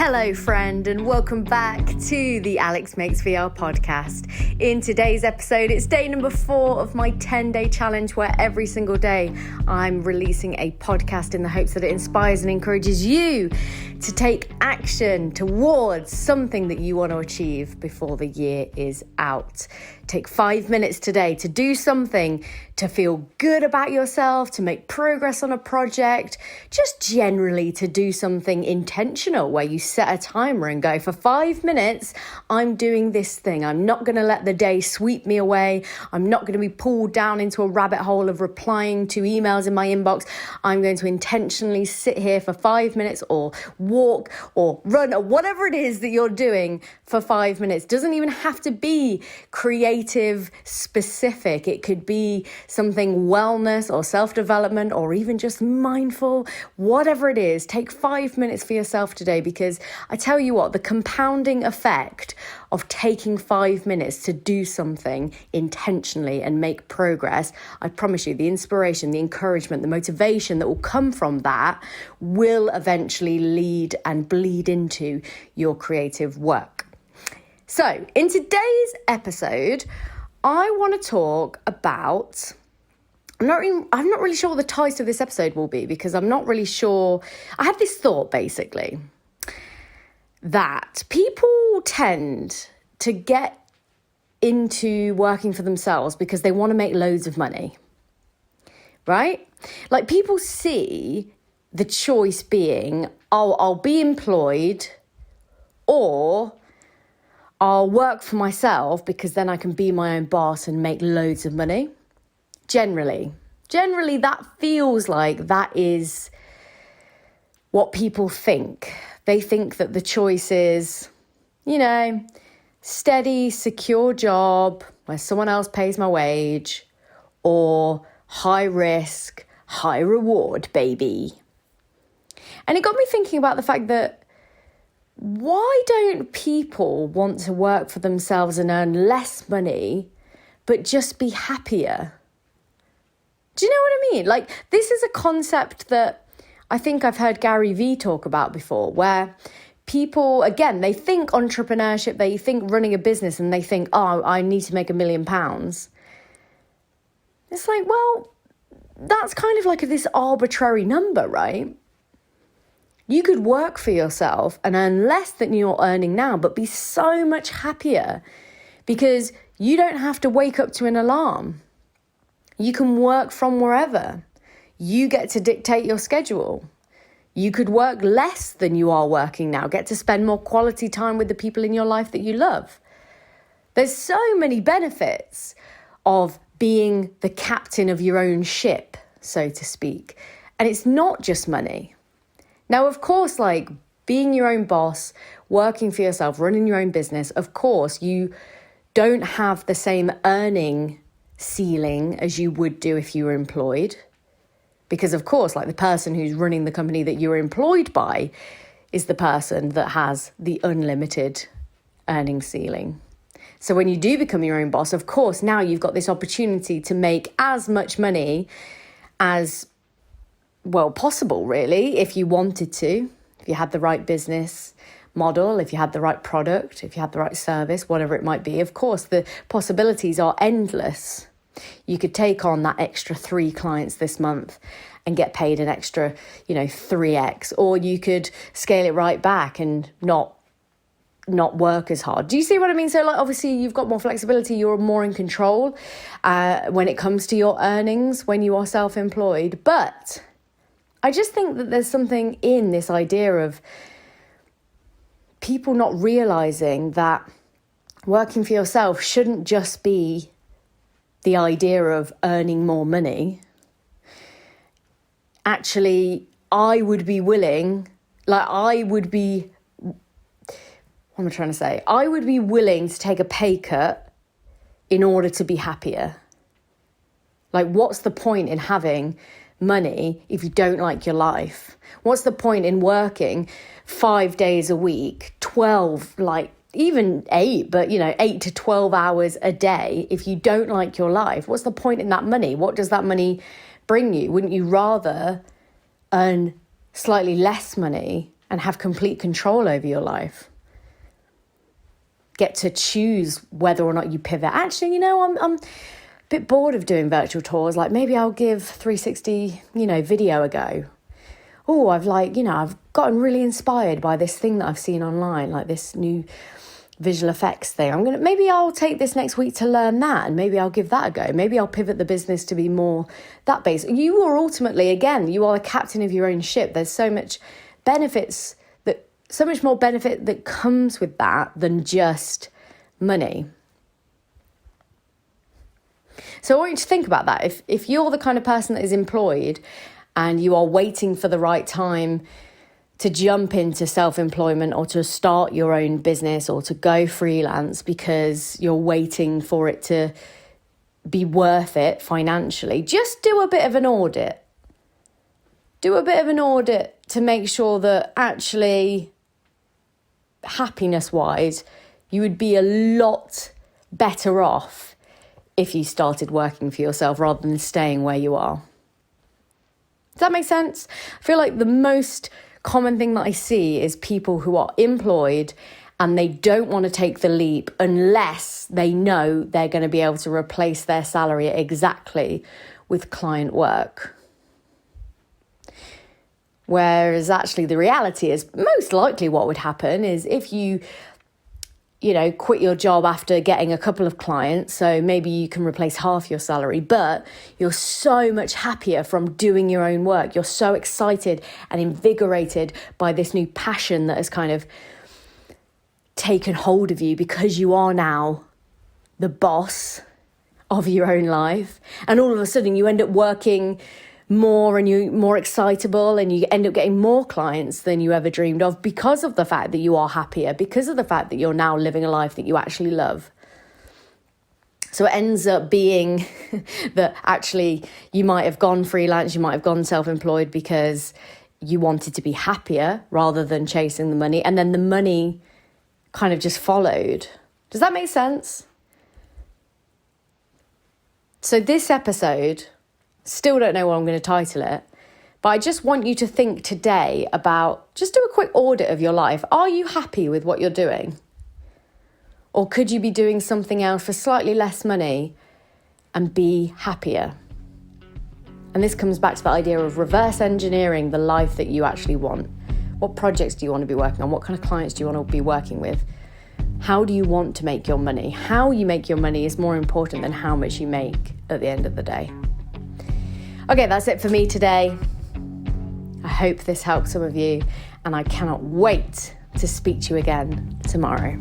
Hello, friend, and welcome back to the Alex Makes VR podcast. In today's episode, it's day number 4 of my 10-day challenge where every single day I'm releasing a podcast in the hopes that it inspires and encourages you to take action towards something that you want to achieve before the year is out. Take 5 minutes today to do something to feel good about yourself, to make progress on a project, just generally to do something intentional where you set a timer and go, for 5 minutes, I'm doing this thing. I'm not going to let the day sweep me away. I'm not going to be pulled down into a rabbit hole of replying to emails in my inbox. I'm going to intentionally sit here for 5 minutes or walk or run or whatever it is that you're doing for 5 minutes. Doesn't even have to be creative specific. It could be something wellness or self-development or even just mindful, whatever it is. Take 5 minutes for yourself today, because I tell you what, the compounding effect of taking 5 minutes to do something intentionally and make progress, I promise you, the inspiration, the encouragement, the motivation that will come from that will eventually lead and bleed into your creative work. So in today's episode, I want to talk about, I'm not really sure what the title of this episode will be, because I'm not really sure. I have this thought basically that people tend to get into working for themselves because they want to make loads of money, right? Like people see the choice being, oh, I'll be employed, or I'll work for myself because then I can be my own boss and make loads of money. Generally, that feels like that is what people think. They think that the choice is, steady, secure job where someone else pays my wage, or high risk, high reward, baby. And it got me thinking about the fact that why don't people want to work for themselves and earn less money, but just be happier? Do you know what I mean? Like, this is a concept that I think I've heard Gary Vee talk about before, where people, again, they think entrepreneurship, they think running a business, and they think, oh, I need to make £1 million. It's like, well, that's kind of like this arbitrary number, right? You could work for yourself and earn less than you're earning now, but be so much happier because you don't have to wake up to an alarm. You can work from wherever. You get to dictate your schedule. You could work less than you are working now, get to spend more quality time with the people in your life that you love. There's so many benefits of being the captain of your own ship, so to speak. And it's not just money. Now, of course, like being your own boss, working for yourself, running your own business, of course, you don't have the same earning ceiling as you would do if you were employed. Because, of course, like the person who's running the company that you're employed by is the person that has the unlimited earning ceiling. So when you do become your own boss, of course, now you've got this opportunity to make as much money as possible, really, if you wanted to, if you had the right business model, if you had the right product, if you had the right service, whatever it might be. Of course, the possibilities are endless. You could take on that extra 3 clients this month and get paid an extra, 3x, or you could scale it right back and not work as hard. Do you see what I mean? So like, obviously you've got more flexibility, you're more in control when it comes to your earnings when you are self-employed. But I just think that there's something in this idea of people not realizing that working for yourself shouldn't just be the idea of earning more money. Actually, I would be willing to take a pay cut in order to be happier. Like, what's the point in having money if you don't like your life? What's the point in working 5 days a week, 12, even 8, but 8 to 12 hours a day if you don't like your life? What's the point in that money? What does that money bring you? Wouldn't you rather earn slightly less money and have complete control over your life. Get to choose whether or not you pivot. Actually, I'm a bit bored of doing virtual tours. Like, maybe I'll give 360, video a go. Oh, I've gotten really inspired by this thing that I've seen online, like this new visual effects thing. Maybe I'll take this next week to learn that, and maybe I'll give that a go. Maybe I'll pivot the business to be more that based. You are ultimately, again, you are the captain of your own ship. There's so much more benefit that comes with that than just money. So I want you to think about that. If you're the kind of person that is employed and you are waiting for the right time to jump into self-employment or to start your own business or to go freelance because you're waiting for it to be worth it financially, just do a bit of an audit. Do a bit of an audit to make sure that actually, happiness-wise, you would be a lot better off if you started working for yourself rather than staying where you are. Does that make sense? I feel like the most common thing that I see is people who are employed and they don't want to take the leap unless they know they're going to be able to replace their salary exactly with client work. Whereas actually the reality is most likely what would happen is if you quit your job after getting a couple of clients, so maybe you can replace half your salary, but you're so much happier from doing your own work. You're so excited and invigorated by this new passion that has kind of taken hold of you because you are now the boss of your own life. And all of a sudden you end up working more and you're more excitable and you end up getting more clients than you ever dreamed of because of the fact that you are happier, because of the fact that you're now living a life that you actually love. So it ends up being that actually you might have gone freelance, you might have gone self-employed because you wanted to be happier rather than chasing the money, and then the money kind of just followed. Does that make sense? So this episode, still don't know what I'm going to title it, but I just want you to think today about, just do a quick audit of your life. Are you happy with what you're doing? Or could you be doing something else for slightly less money and be happier? And this comes back to the idea of reverse engineering the life that you actually want. What projects do you want to be working on? What kind of clients do you want to be working with? How do you want to make your money? How you make your money is more important than how much you make at the end of the day. Okay, that's it for me today. I hope this helped some of you, and I cannot wait to speak to you again tomorrow.